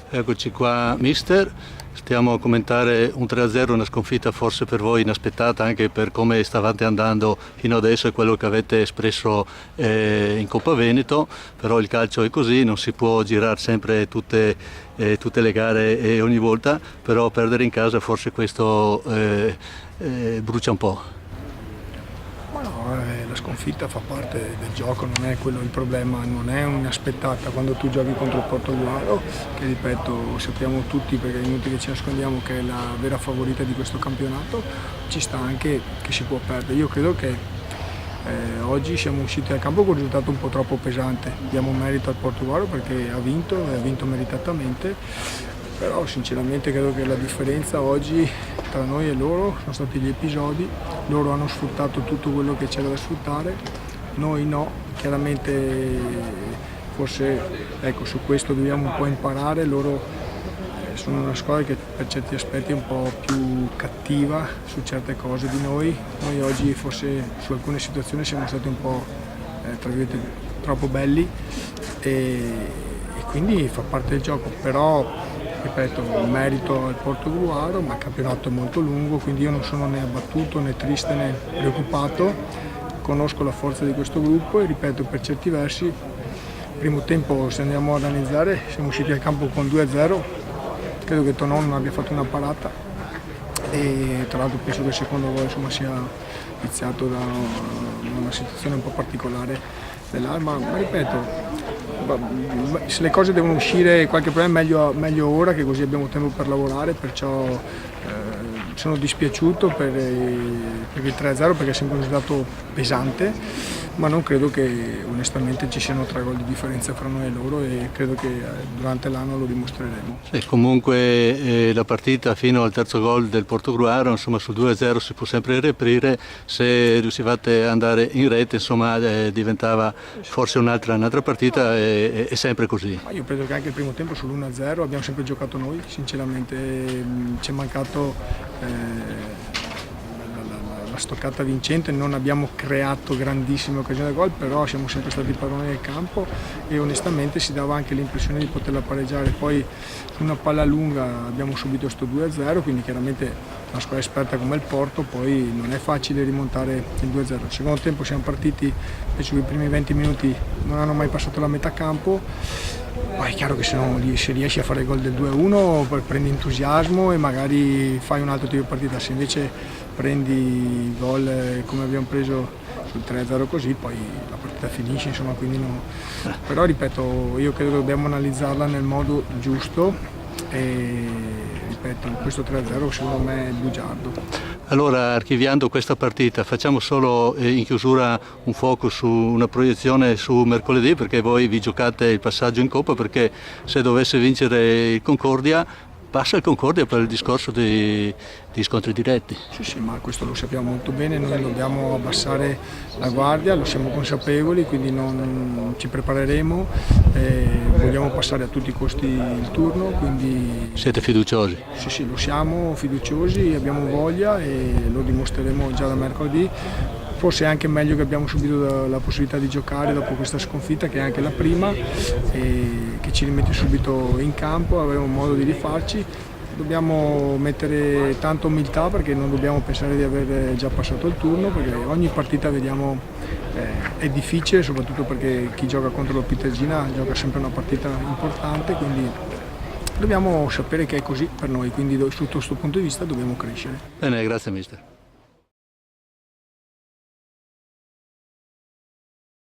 Eccoci qua, mister. Stiamo a commentare un 3-0, una sconfitta forse per voi inaspettata anche per come stavate andando fino adesso e quello che avete espresso in Coppa Veneto, però il calcio è così, non si può girare sempre tutte le gare e ogni volta, però perdere in casa forse questo brucia un po'. Ma no, la sconfitta fa parte del gioco, non è quello il problema, non è un'aspettata quando tu giochi contro il Portogallo, che ripeto sappiamo tutti perché è inutile che ci nascondiamo che è la vera favorita di questo campionato, ci sta anche che si può perdere. Io credo che oggi siamo usciti dal campo con un risultato un po' troppo pesante, diamo merito al Portogallo perché ha vinto e ha vinto meritatamente, però sinceramente credo che la differenza oggi tra noi e loro sono stati gli episodi. Loro hanno sfruttato tutto quello che c'era da sfruttare, noi no, chiaramente forse ecco, su questo dobbiamo un po' imparare. Loro sono una squadra che per certi aspetti è un po' più cattiva su certe cose di noi oggi forse su alcune situazioni siamo stati un po' tra virgolette troppo belli e quindi fa parte del gioco, però ripeto, merito al Portogruaro, ma il campionato è molto lungo, quindi io non sono né abbattuto né triste né preoccupato, conosco la forza di questo gruppo e ripeto, per certi versi, primo tempo se andiamo ad analizzare siamo usciti al campo con 2-0, credo che Tonon non abbia fatto una parata e tra l'altro penso che il secondo gol insomma, sia iniziato da una situazione un po' particolare dell'arma, ma ripeto, se le cose devono uscire qualche problema è meglio ora che così abbiamo tempo per lavorare, perciò sono dispiaciuto per il 3-0 perché è sempre un risultato pesante, ma non credo che onestamente ci siano 3 gol di differenza fra noi e loro e credo che durante l'anno lo dimostreremo. Sì, comunque la partita fino al terzo gol del Portogruaro, insomma sul 2-0 si può sempre riaprire, se riuscivate ad andare in rete insomma diventava forse un'altra partita, è sempre così. Ma io credo che anche il primo tempo sull'1-0 abbiamo sempre giocato noi, sinceramente ci è mancato la stoccata vincente, non abbiamo creato grandissime occasioni da gol, però siamo sempre stati padroni del campo e onestamente si dava anche l'impressione di poterla pareggiare. Poi su una palla lunga abbiamo subito questo 2-0, quindi chiaramente una squadra esperta come il Porto poi non è facile rimontare il 2-0. Nel secondo tempo siamo partiti e sui primi 20 minuti non hanno mai passato la metà campo. Poi è chiaro che se riesci a fare il gol del 2-1 prendi entusiasmo e magari fai un altro tipo di partita, se invece prendi il gol come abbiamo preso sul 3-0 così poi la partita finisce, insomma, quindi no. Però ripeto, io credo che dobbiamo analizzarla nel modo giusto e ripeto, questo 3-0 secondo me è bugiardo. Allora, archiviando questa partita, facciamo solo in chiusura un focus su una proiezione su mercoledì, perché voi vi giocate il passaggio in Coppa, perché se dovesse vincere il Concordia, passa il Concordia per il discorso di scontri diretti. Sì, ma questo lo sappiamo molto bene, noi dobbiamo abbassare la guardia, lo siamo consapevoli, quindi non ci prepareremo, vogliamo passare a tutti i costi il turno, quindi... Siete fiduciosi? Sì, lo siamo fiduciosi, abbiamo voglia e lo dimostreremo già da mercoledì. Forse è anche meglio che abbiamo subito la possibilità di giocare dopo questa sconfitta, che è anche la prima, e che ci rimette subito in campo, avremo modo di rifarci. Dobbiamo mettere tanta umiltà perché non dobbiamo pensare di aver già passato il turno, perché ogni partita vediamo è difficile, soprattutto perché chi gioca contro l'Opitesina gioca sempre una partita importante, quindi dobbiamo sapere che è così per noi, quindi sotto questo punto di vista dobbiamo crescere. Bene, grazie mister.